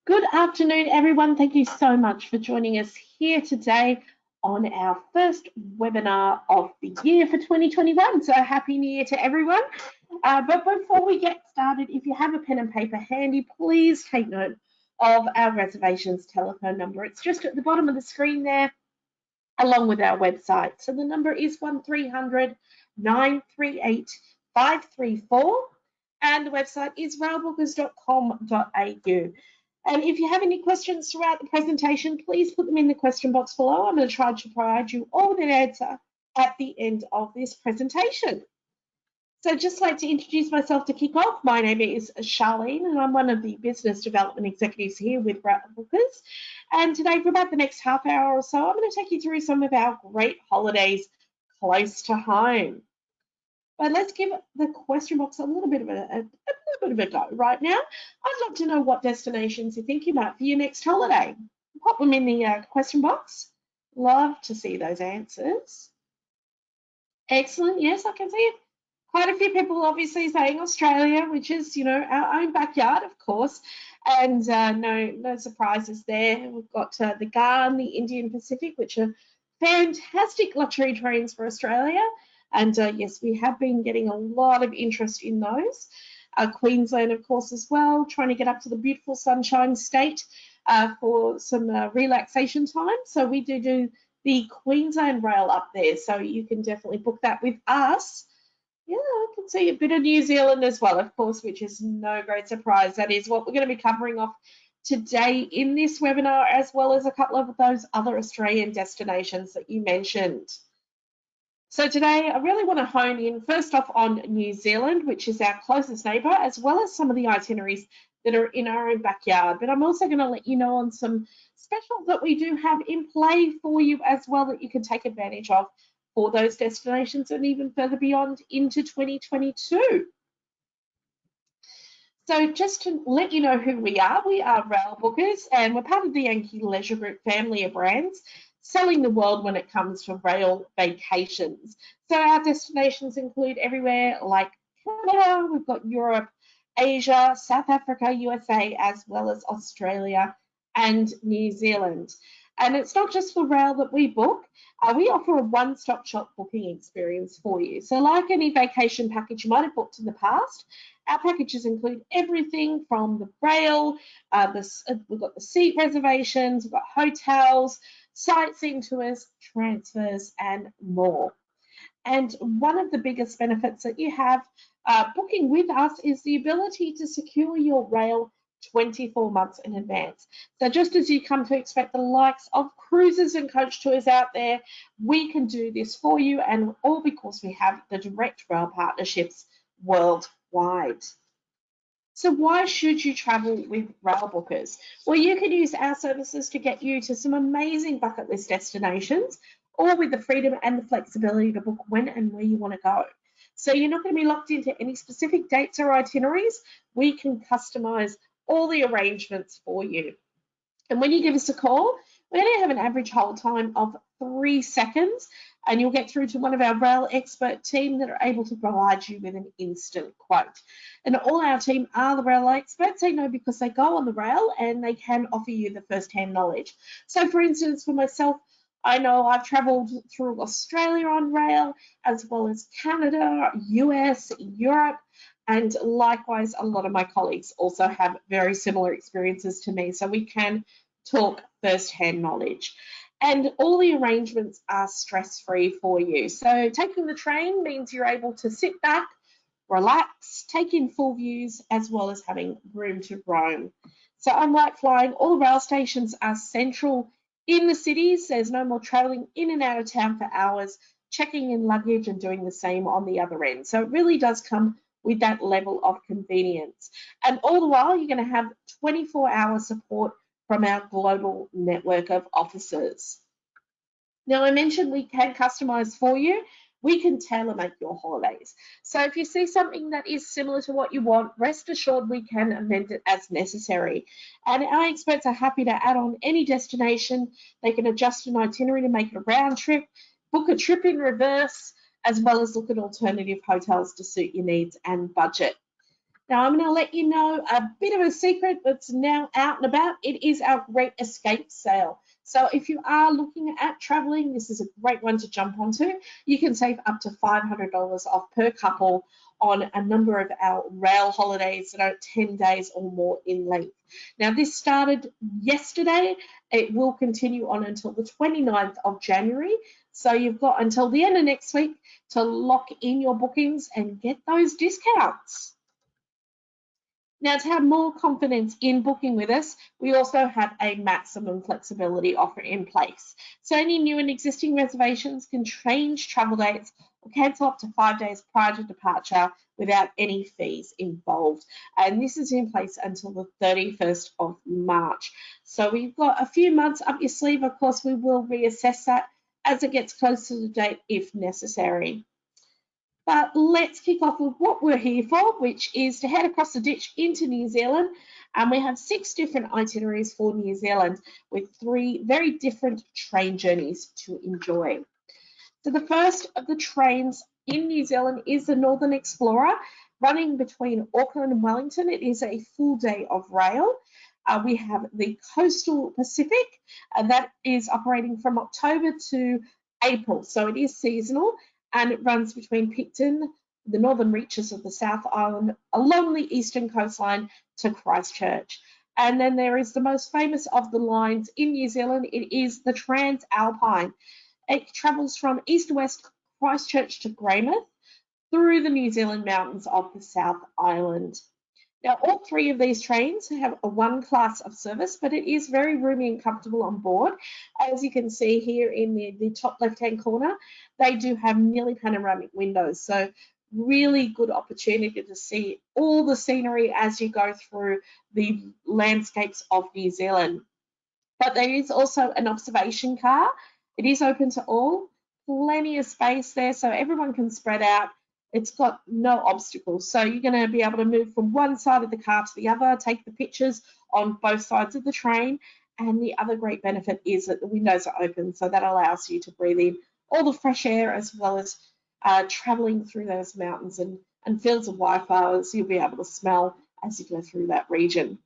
Good afternoon, everyone. Thank you so much for joining us here today on our first webinar of the year for 2021. So happy New Year to everyone. But before we get started, if you have a pen and paper handy, please take note of our reservations telephone number. It's just at the bottom of the screen there, along with our website. So the number is 1300 938 534 and the website is railbookers.com.au. And if you have any questions throughout the presentation, please put them in the question box below. I'm going to try to provide you all with an answer at the end of this presentation. So I'd just like to introduce myself to kick off. My name is Charlene and I'm one of the business development executives here with Railbookers. And today for about the next half hour or so, I'm going to take you through some of our great holidays close to home. But let's give the question box a little bit of a go right now. I'd love to know what destinations you think you might for your next holiday. Pop them in the question box. Love to see those answers. Excellent. Yes, I can see it. Quite a few people obviously saying Australia, which is, our own backyard, of course. And no surprises there. We've got the GAN, the Indian Pacific, which are fantastic luxury trains for Australia. And yes, we have been getting a lot of interest in those. Queensland, of course, as well, trying to get up to the beautiful Sunshine State for some relaxation time. So we do the Queensland rail up there. So you can definitely book that with us. Yeah, I can see a bit of New Zealand as well, of course, which is no great surprise. That is what we're going to be covering off today in this webinar, as well as a couple of those other Australian destinations that you mentioned. So today I really want to hone in first off on New Zealand, which is our closest neighbour, as well as some of the itineraries that are in our own backyard. But I'm also going to let you know on some specials that we do have in play for you as well that you can take advantage of for those destinations and even further beyond into 2022. So just to let you know who we are Railbookers and we're part of the Yankee Leisure Group family of brands, selling the world when it comes to rail vacations. So our destinations include everywhere like Canada, we've got Europe, Asia, South Africa, USA, as well as Australia and New Zealand. And it's not just for rail that we book. We offer a one-stop shop booking experience for you. So like any vacation package you might have booked in the past, our packages include everything from the rail, we've got the seat reservations, we've got hotels, sightseeing tours, transfers, and more. And one of the biggest benefits that you have booking with us is the ability to secure your rail 24 months in advance. So just as you come to expect the likes of cruises and coach tours out there, we can do this for you, and all because we have the direct rail partnerships worldwide. So why should you travel with Railbookers? Well, you can use our services to get you to some amazing bucket list destinations, or with the freedom and the flexibility to book when and where you want to go. So you're not going to be locked into any specific dates or itineraries. We can customize all the arrangements for you. And when you give us a call, we only have an average hold time of 3 seconds, and you'll get through to one of our rail expert team that are able to provide you with an instant quote. And all our team are the rail experts. They know because they go on the rail and they can offer you the first-hand knowledge. So for instance, for myself, I know I've travelled through Australia on rail, as well as Canada, US, Europe, and likewise, a lot of my colleagues also have very similar experiences to me. So we can talk first-hand knowledge. And all the arrangements are stress-free for you. So taking the train means you're able to sit back, relax, take in full views, as well as having room to roam. So unlike flying, all rail stations are central in the cities. There's no more travelling in and out of town for hours, checking in luggage and doing the same on the other end. So it really does come with that level of convenience. And all the while, you're going to have 24-hour support from our global network of offices. Now, I mentioned we can customize for you. We can tailor make your holidays. So if you see something that is similar to what you want, rest assured we can amend it as necessary. And our experts are happy to add on any destination. They can adjust an itinerary to make it a round trip, book a trip in reverse, as well as look at alternative hotels to suit your needs and budget. Now, I'm going to let you know a bit of a secret that's now out and about. It is our Great Escape sale. So if you are looking at travelling, this is a great one to jump onto. You can save up to $500 off per couple on a number of our rail holidays that are 10 days or more in length. Now, this started yesterday. It will continue on until the 29th of January. So you've got until the end of next week to lock in your bookings and get those discounts. Now, to have more confidence in booking with us, we also have a maximum flexibility offer in place. So any new and existing reservations can change travel dates or cancel up to 5 days prior to departure without any fees involved. And this is in place until the 31st of March. So we've got a few months up your sleeve. Of course, we will reassess that as it gets closer to the date if necessary. But let's kick off with what we're here for, which is to head across the ditch into New Zealand. And we have 6 different itineraries for New Zealand with 3 very different train journeys to enjoy. So the first of the trains in New Zealand is the Northern Explorer, running between Auckland and Wellington. It is a full day of rail. We have the Coastal Pacific, and that is operating from October to April. So it is seasonal. And it runs between Picton, the northern reaches of the South Island, along the eastern coastline to Christchurch. And then there is the most famous of the lines in New Zealand. It is the TranzAlpine. It travels from east to west Christchurch to Greymouth through the New Zealand mountains of the South Island. Now, all 3 of these trains have a 1 class of service, but it is very roomy and comfortable on board. As you can see here in the top left-hand corner, they do have nearly panoramic windows. So really good opportunity to see all the scenery as you go through the landscapes of New Zealand. But there is also an observation car. It is open to all, plenty of space there so everyone can spread out. It's got no obstacles. So you're going to be able to move from one side of the car to the other, take the pictures on both sides of the train. And the other great benefit is that the windows are open, so that allows you to breathe in all the fresh air as well as traveling through those mountains and fields of wildflowers you'll be able to smell as you go through that region.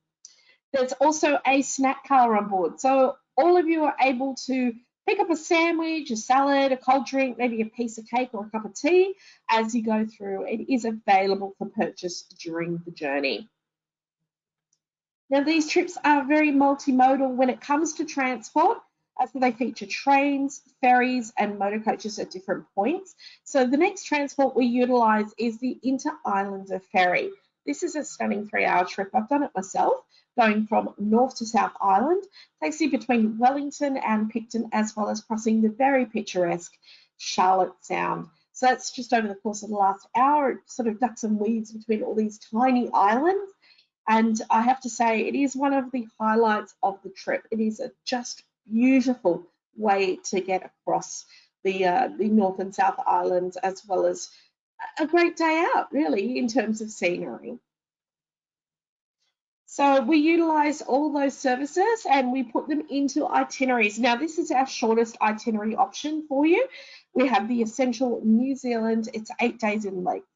There's also a snack car on board. So all of you are able to pick up a sandwich, a salad, a cold drink, maybe a piece of cake or a cup of tea as you go through. It is available for purchase during the journey. Now, these trips are very multimodal when it comes to transport, as they feature trains, ferries, and motor coaches at different points. So the next transport we utilise is the Inter-Islander Ferry. This is a stunning 3-hour trip. I've done it myself, going from North to South Island. Takes you between Wellington and Picton, as well as crossing the very picturesque Charlotte Sound. So that's just over the course of the last hour. It sort of ducks and weaves between all these tiny islands. And I have to say, it is one of the highlights of the trip. It is a just beautiful way to get across the North and South Islands, as well as a great day out, really, in terms of scenery. So we utilise all those services and we put them into itineraries. Now, this is our shortest itinerary option for you. We have the Essential New Zealand. It's 8 days in length.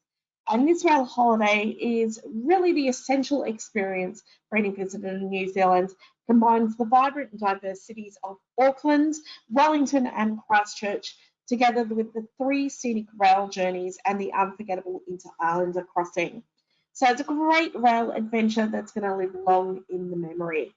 And this rail holiday is really the essential experience for any visitor to New Zealand. Combines the vibrant and diverse cities of Auckland, Wellington and Christchurch, together with the 3 scenic rail journeys and the unforgettable Inter-Islander crossing. So it's a great rail adventure that's going to live long in the memory.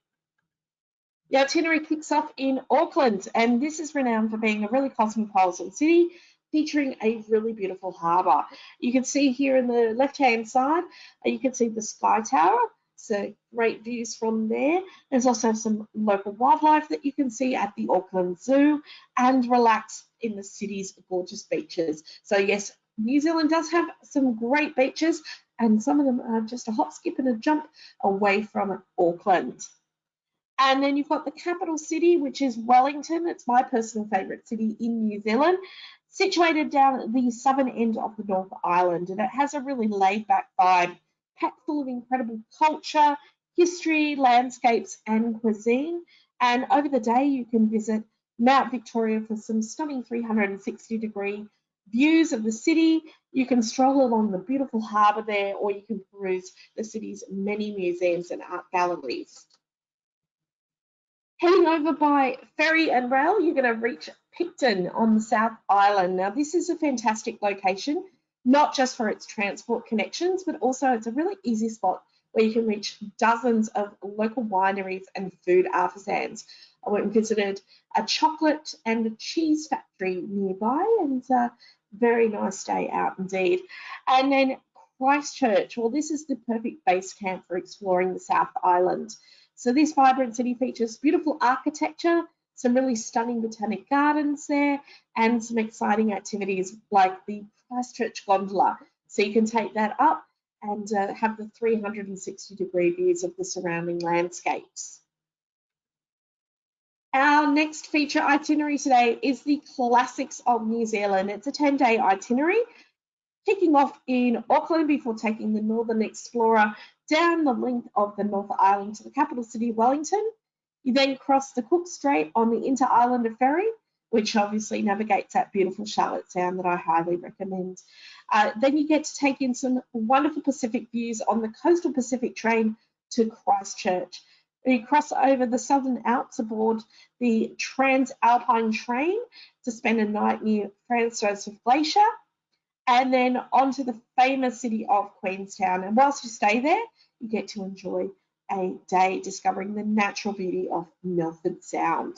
The itinerary kicks off in Auckland, and this is renowned for being a really cosmopolitan city, featuring a really beautiful harbour. You can see here in the left-hand side, you can see the Sky Tower. So great views from there. There's also some local wildlife that you can see at the Auckland Zoo and relax in the city's gorgeous beaches. So yes, New Zealand does have some great beaches, and some of them are just a hop, skip and a jump away from Auckland. And then you've got the capital city, which is Wellington. It's my personal favourite city in New Zealand, situated down at the southern end of the North Island. And it has a really laid-back vibe, packed full of incredible culture, history, landscapes and cuisine. And over the day, you can visit Mount Victoria for some stunning 360-degree views of the city. You can stroll along the beautiful harbour there, or you can peruse the city's many museums and art galleries. Heading over by ferry and rail, you're going to reach Picton on the South Island. Now, this is a fantastic location, not just for its transport connections, but also it's a really easy spot where you can reach dozens of local wineries and food artisans. I went and visited a chocolate and a cheese factory nearby, and very nice day out indeed. And then Christchurch, well, this is the perfect base camp for exploring the South Island. So this vibrant city features beautiful architecture, some really stunning botanic gardens there, and some exciting activities like the Christchurch Gondola. So you can take that up and have the 360-degree views of the surrounding landscapes. Our next feature itinerary today is the classics of New Zealand. It's a 10-day itinerary, kicking off in Auckland before taking the Northern Explorer down the length of the North Island to the capital city, Wellington. You then cross the Cook Strait on the Inter-Islander Ferry, which obviously navigates that beautiful Charlotte Sound that I highly recommend. Then you get to take in some wonderful Pacific views on the Coastal Pacific train to Christchurch. You cross over the Southern Alps aboard the TranzAlpine train to spend a night near Franz Josef Glacier, and then onto the famous city of Queenstown. And whilst you stay there, you get to enjoy a day discovering the natural beauty of Milford Sound.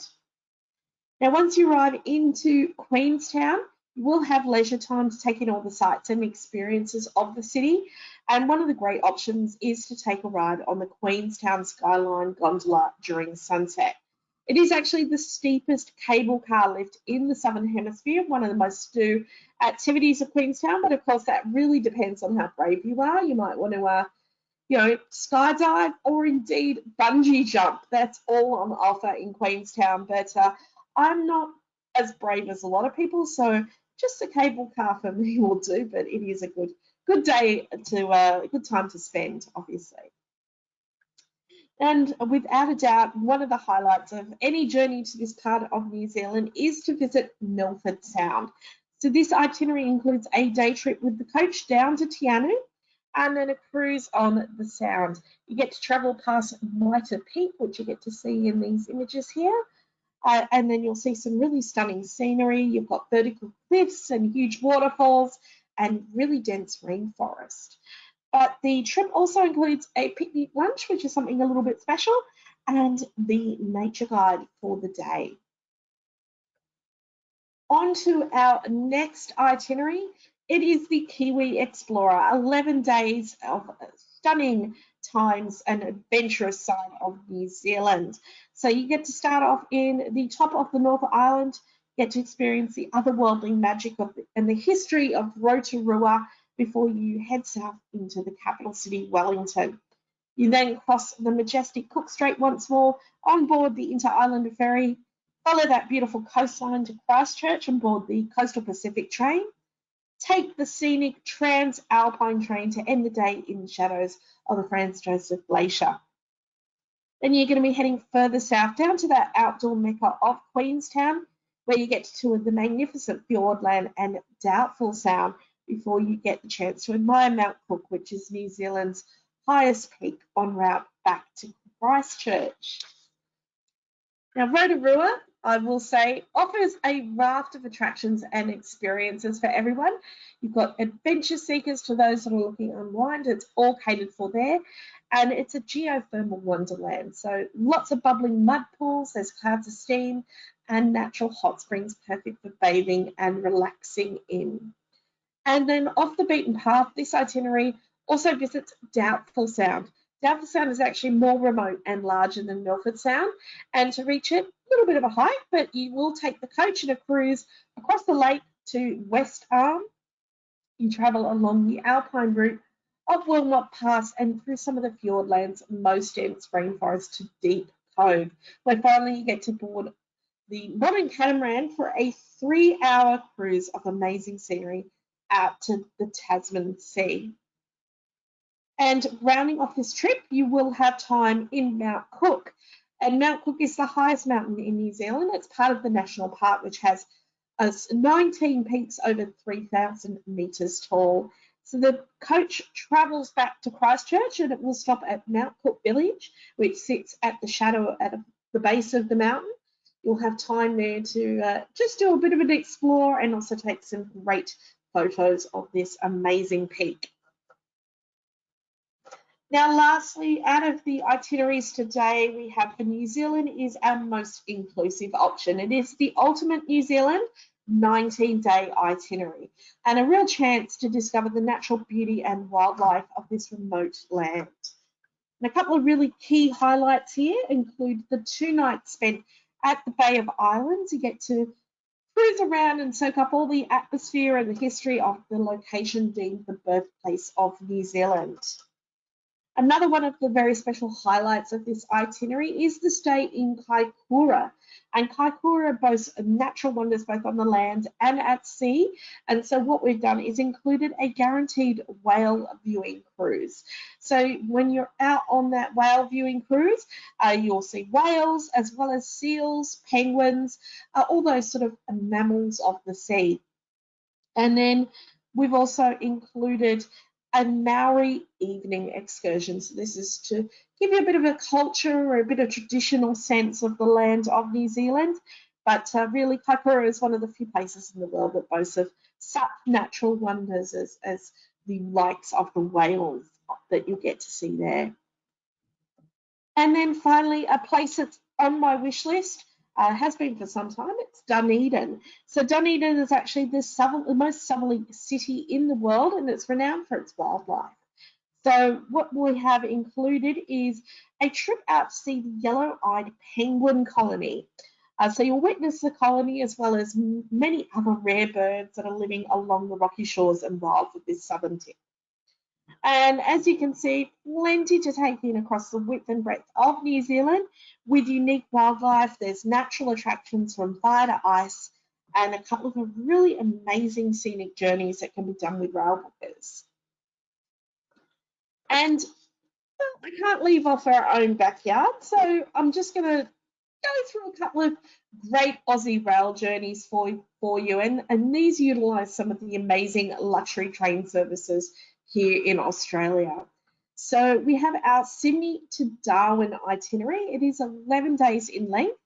Now, once you arrive into Queenstown, you will have leisure time to take in all the sights and experiences of the city. And one of the great options is to take a ride on the Queenstown Skyline Gondola during sunset. It is actually the steepest cable car lift in the Southern Hemisphere, one of the most to-do activities of Queenstown, but of course that really depends on how brave you are. You might want to skydive or indeed bungee jump. That's all on offer in Queenstown, but I'm not as brave as a lot of people, so just a cable car for me will do, but it is a good day to a good time to spend, obviously. And without a doubt, one of the highlights of any journey to this part of New Zealand is to visit Milford Sound. So this itinerary includes a day trip with the coach down to Tianu and then a cruise on the Sound. You get to travel past Mitre Peak, which you get to see in these images here. And then you'll see some really stunning scenery. You've got vertical cliffs and huge waterfalls and really dense rainforest. But the trip also includes a picnic lunch, which is something a little bit special, and the nature guide for the day. On to our next itinerary. It is the Kiwi Explorer, 11 days of stunning times and adventurous side of New Zealand. So you get to start off in the top of the North Island, get to experience the otherworldly magic and the history of Rotorua before you head south into the capital city, Wellington. You then cross the majestic Cook Strait once more on board the Inter-Islander Ferry, follow that beautiful coastline to Christchurch on board the Coastal Pacific train, take the scenic TranzAlpine train to end the day in the shadows of the Franz Josef Glacier. Then you're going to be heading further south down to that outdoor mecca of Queenstown, where you get to tour the magnificent Fiordland and Doubtful Sound before you get the chance to admire Mount Cook, which is New Zealand's highest peak en route back to Christchurch. Now, Rotorua, I will say, offers a raft of attractions and experiences for everyone. You've got adventure seekers to those that are looking to unwind. It's all catered for there. And it's a geothermal wonderland. So lots of bubbling mud pools, there's clouds of steam, and natural hot springs perfect for bathing and relaxing in. And then off the beaten path, this itinerary also visits Doubtful Sound. Doubtful Sound is actually more remote and larger than Milford Sound, and to reach it, a little bit of a hike, but you will take the coach and a cruise across the lake to West Arm. You travel along the alpine route of Wilmot Pass and through some of the Fiordland's most dense rainforest to Deep Cove, where finally you get to board the modern catamaran for a 3-hour cruise of amazing scenery out to the Tasman Sea. And rounding off this trip, you will have time in Mount Cook. And Mount Cook is the highest mountain in New Zealand. It's part of the national park, which has 19 peaks over 3,000 metres tall. So the coach travels back to Christchurch and it will stop at Mount Cook Village, which sits at the shadow at the base of the mountain. You'll have time there to just do a bit of an explore and also take some great photos of this amazing peak. Now, lastly, out of the itineraries today, we have the New Zealand is our most inclusive option. It is the ultimate New Zealand 19-day itinerary and a real chance to discover the natural beauty and wildlife of this remote land. And a couple of really key highlights here include the 2 nights spent at the Bay of Islands. You get to cruise around and soak up all the atmosphere and the history of the location deemed the birthplace of New Zealand. Another one of the very special highlights of this itinerary is the stay in Kaikoura. And Kaikoura boasts natural wonders both on the land and at sea. And so what we've done is included a guaranteed whale viewing cruise. So when you're out on that whale viewing cruise, you'll see whales as well as seals, penguins, all those sort of mammals of the sea. And then we've also included a Maori evening excursion. So this is to give you a bit of a culture or a bit of traditional sense of the land of New Zealand. But really, Kaikoura is one of the few places in the world that boasts of such natural wonders as the likes of the whales that you get to see there. And then finally, a place that's on my wish list, has been for some time, it's Dunedin. So Dunedin is actually the most southerly city in the world and it's renowned for its wildlife. So what we have included is a trip out to see the yellow-eyed penguin colony. So you'll witness the colony as well as many other rare birds that are living along the rocky shores and wilds of this southern tip. And as you can see, plenty to take in across the width and breadth of New Zealand with unique wildlife. There's natural attractions from fire to ice and a couple of really amazing scenic journeys that can be done with Railbookers. And well, I can't leave off our own backyard, so I'm just going to go through a couple of great Aussie rail journeys for you, and these utilise some of the amazing luxury train services here in Australia. So we have our Sydney to Darwin itinerary. It is 11 days in length,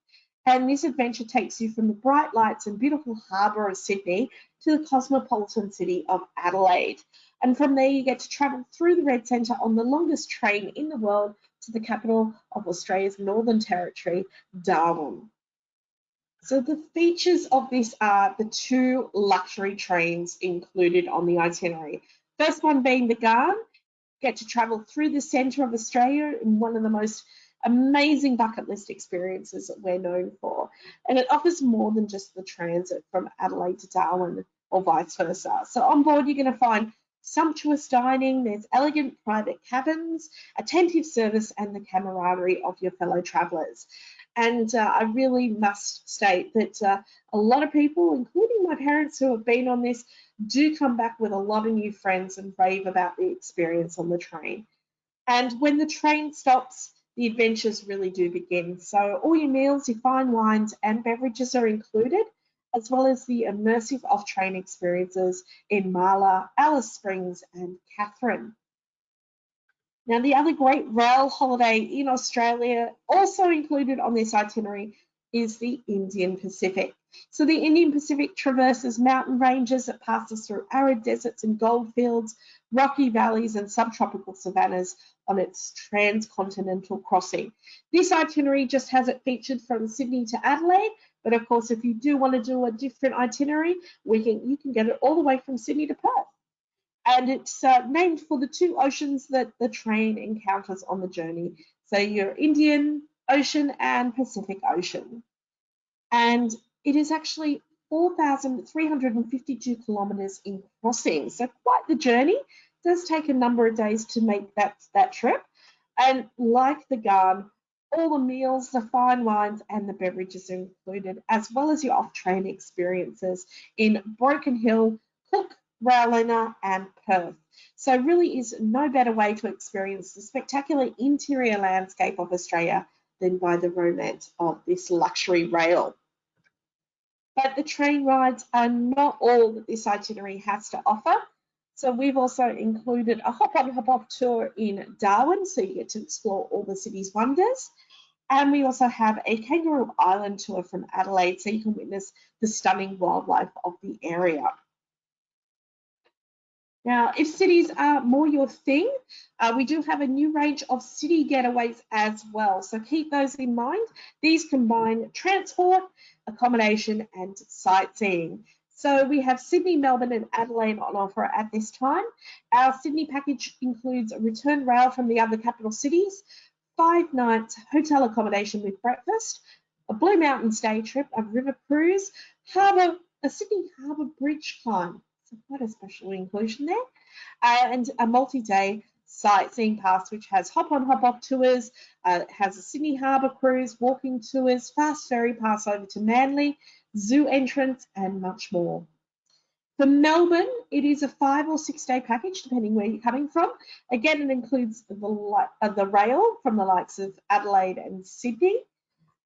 and this adventure takes you from the bright lights and beautiful harbour of Sydney to the cosmopolitan city of Adelaide. And from there you get to travel through the Red Centre on the longest train in the world to the capital of Australia's Northern Territory, Darwin. So the features of this are the 2 luxury trains included on the itinerary. First one being the Garn, get to travel through the centre of Australia in one of the most amazing bucket list experiences that we're known for. And it offers more than just the transit from Adelaide to Darwin or vice versa. So on board you're going to find sumptuous dining, there's elegant private cabins, attentive service and the camaraderie of your fellow travellers. And I really must state that a lot of people, including my parents who have been on this, do come back with a lot of new friends and rave about the experience on the train. And when the train stops, the adventures really do begin. So all your meals, your fine wines and beverages are included, as well as the immersive off-train experiences in Marla, Alice Springs and Katherine. Now, the other great rail holiday in Australia, also included on this itinerary, is the Indian Pacific. So the Indian Pacific traverses mountain ranges, it passes through arid deserts and goldfields, rocky valleys and subtropical savannas on its transcontinental crossing. This itinerary just has it featured from Sydney to Adelaide, but of course if you do want to do a different itinerary, you can get it all the way from Sydney to Perth. And it's named for the 2 oceans that the train encounters on the journey. So your Indian Ocean and Pacific Ocean. And it is actually 4,352 kilometres in crossing. So quite the journey. It does take a number of days to make that trip. And like the Garn, all the meals, the fine wines and the beverages are included, as well as your off-train experiences in Broken Hill, Cook, Railina and Perth. So really is no better way to experience the spectacular interior landscape of Australia than by the romance of this luxury rail. But the train rides are not all that this itinerary has to offer. So we've also included a hop-on, hop-off tour in Darwin, so you get to explore all the city's wonders. And we also have a Kangaroo Island tour from Adelaide, so you can witness the stunning wildlife of the area. Now, if cities are more your thing, we do have a new range of city getaways as well. So keep those in mind. These combine transport, accommodation, and sightseeing. So we have Sydney, Melbourne, and Adelaide on offer at this time. Our Sydney package includes a return rail from the other capital cities, 5 nights hotel accommodation with breakfast, a Blue Mountains day trip, a river cruise, a Sydney Harbour bridge climb. So quite a special inclusion there. And a multi-day sightseeing pass, which has hop-on, hop-off tours, has a Sydney Harbour cruise, walking tours, fast ferry pass over to Manly, zoo entrance, and much more. For Melbourne, it is a 5 or 6 day package, depending where you're coming from. Again, it includes the rail from the likes of Adelaide and Sydney,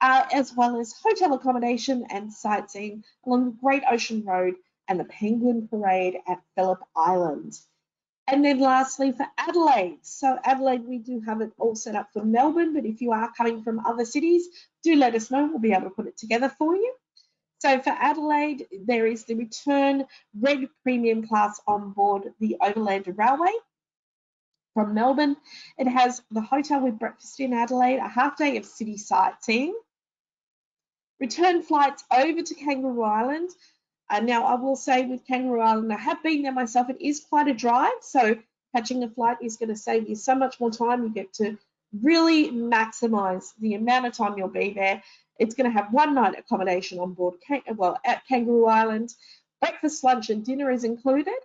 as well as hotel accommodation and sightseeing along the Great Ocean Road and the Penguin Parade at Phillip Island. And then lastly, for Adelaide. So Adelaide, we do have it all set up for Melbourne, but if you are coming from other cities, do let us know. We'll be able to put it together for you. So for Adelaide, there is the return red premium class on board the Overland Railway from Melbourne. It has the hotel with breakfast in Adelaide, a half day of city sightseeing, return flights over to Kangaroo Island. Now, I will say with Kangaroo Island, I have been there myself. It is quite a drive, so catching a flight is going to save you so much more time. You get to really maximise the amount of time you'll be there. It's going to have 1 night accommodation on board, at Kangaroo Island. Breakfast, lunch, and dinner is included,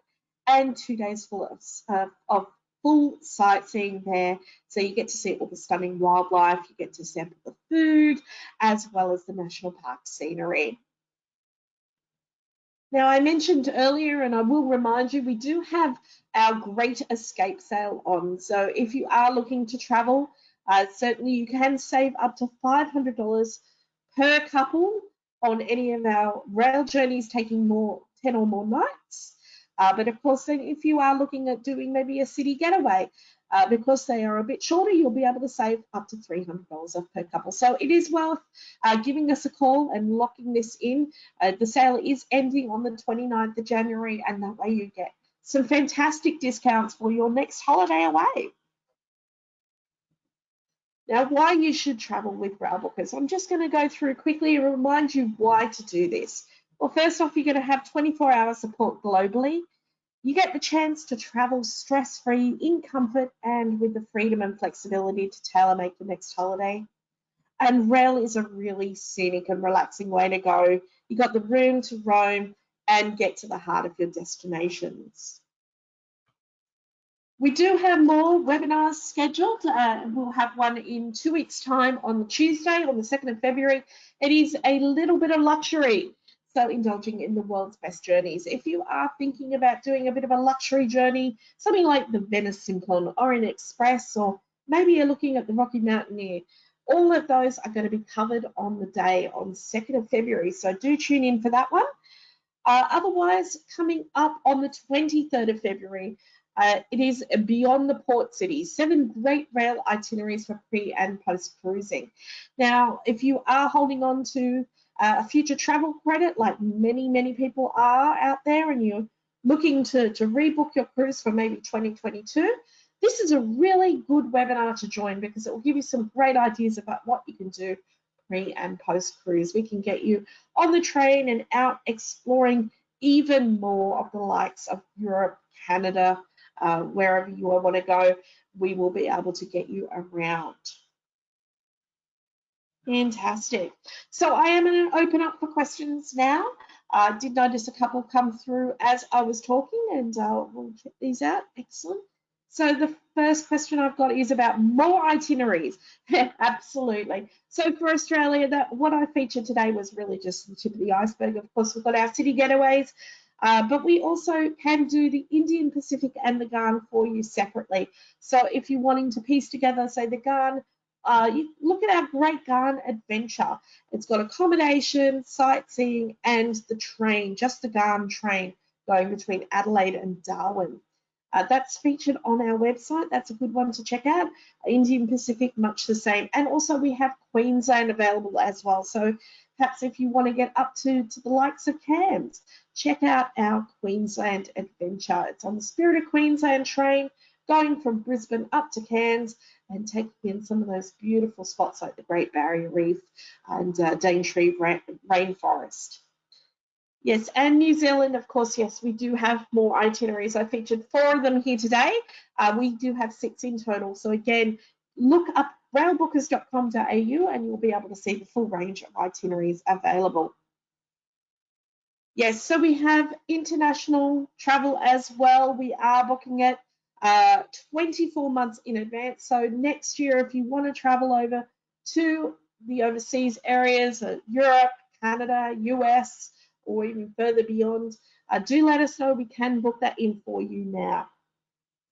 and 2 days full of full sightseeing there. So you get to see all the stunning wildlife, you get to sample the food, as well as the national park scenery. Now, I mentioned earlier, and I will remind you, we do have our Great Escape sale on. So if you are looking to travel, certainly you can save up to $500 per couple on any of our rail journeys taking 10 or more nights. But of course, then if you are looking at doing maybe a city getaway, because they are a bit shorter, you'll be able to save up to $300 off per couple. So it is worth giving us a call and locking this in. The sale is ending on the 29th of January, and that way you get some fantastic discounts for your next holiday away. Now, why you should travel with Railbookers. I'm just going to go through quickly and remind you why to do this. Well, first off, you're going to have 24-hour support globally. You get the chance to travel stress-free, in comfort, and with the freedom and flexibility to tailor-make your next holiday. And rail is a really scenic and relaxing way to go. You got the room to roam and get to the heart of your destinations. We do have more webinars scheduled. We'll have one in 2 weeks' time on Tuesday, on the 2nd of February. It is a little bit of luxury. So indulging in the world's best journeys. If you are thinking about doing a bit of a luxury journey, something like the Venice Simplon or an Express, or maybe you're looking at the Rocky Mountaineer, all of those are going to be covered on the day on 2nd of February. So do tune in for that one. Otherwise, coming up on the 23rd of February, it is Beyond the Port Cities, 7 great rail itineraries for pre and post cruising. Now, if you are holding on to a future travel credit, like many people are out there, and you're looking to rebook your cruise for maybe 2022, this is a really good webinar to join because it will give you some great ideas about what you can do pre and post cruise. We can get you on the train and out exploring even more of the likes of Europe, Canada, wherever you want to go. We will be able to get you around. Fantastic. So I am going to open up for questions now. I did notice a couple come through as I was talking, and we'll check these out. Excellent. So the first question I've got is about more itineraries. Absolutely. So for Australia, what I featured today was really just the tip of the iceberg. Of course, we've got our city getaways, but we also can do the Indian Pacific and the Ghan for you separately. So if you're wanting to piece together, say, the Ghan you look at our Great Garn Adventure. It's got accommodation, sightseeing, and the train, just the Garn train going between Adelaide and Darwin. That's featured on our website. That's a good one to check out. Indian Pacific, much the same. And also we have Queensland available as well. So perhaps if you want to get up to the likes of Cairns, check out our Queensland adventure. It's on the Spirit of Queensland train going from Brisbane up to Cairns and taking in some of those beautiful spots like the Great Barrier Reef and Daintree Rainforest. Yes, and New Zealand, of course, yes, we do have more itineraries. I featured 4 of them here today. We do have 6 in total. So again, look up railbookers.com.au and you'll be able to see the full range of itineraries available. Yes, so we have international travel as well. We are booking it 24 months in advance. So next year, if you want to travel over to the overseas areas, Europe, Canada, US, or even further beyond, do let us know. We can book that in for you now.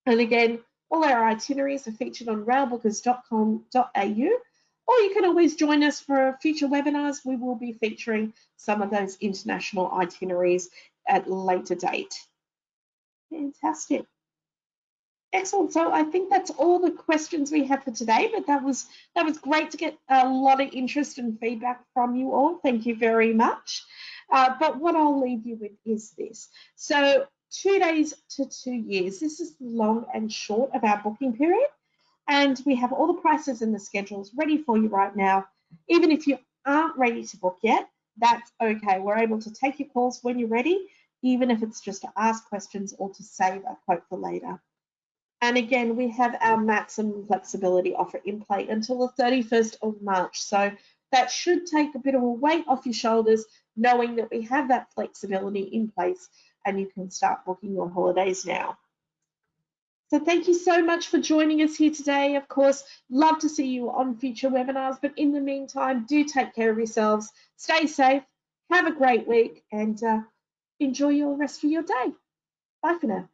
And again, all our itineraries are featured on railbookers.com.au, or you can always join us for future webinars. We will be featuring some of those international itineraries at a later date. Fantastic. Excellent. So I think that's all the questions we have for today, but that was great to get a lot of interest and feedback from you all. Thank you very much. But what I'll leave you with is this. So 2 days to 2 years. This is the long and short of our booking period. And we have all the prices and the schedules ready for you right now. Even if you aren't ready to book yet, that's okay. We're able to take your calls when you're ready, even if it's just to ask questions or to save a quote for later. And again, we have our maximum flexibility offer in play until the 31st of March. So that should take a bit of a weight off your shoulders, knowing that we have that flexibility in place and you can start booking your holidays now. So thank you so much for joining us here today. Of course, love to see you on future webinars, but in the meantime, do take care of yourselves, stay safe, have a great week, and enjoy your rest of your day. Bye for now.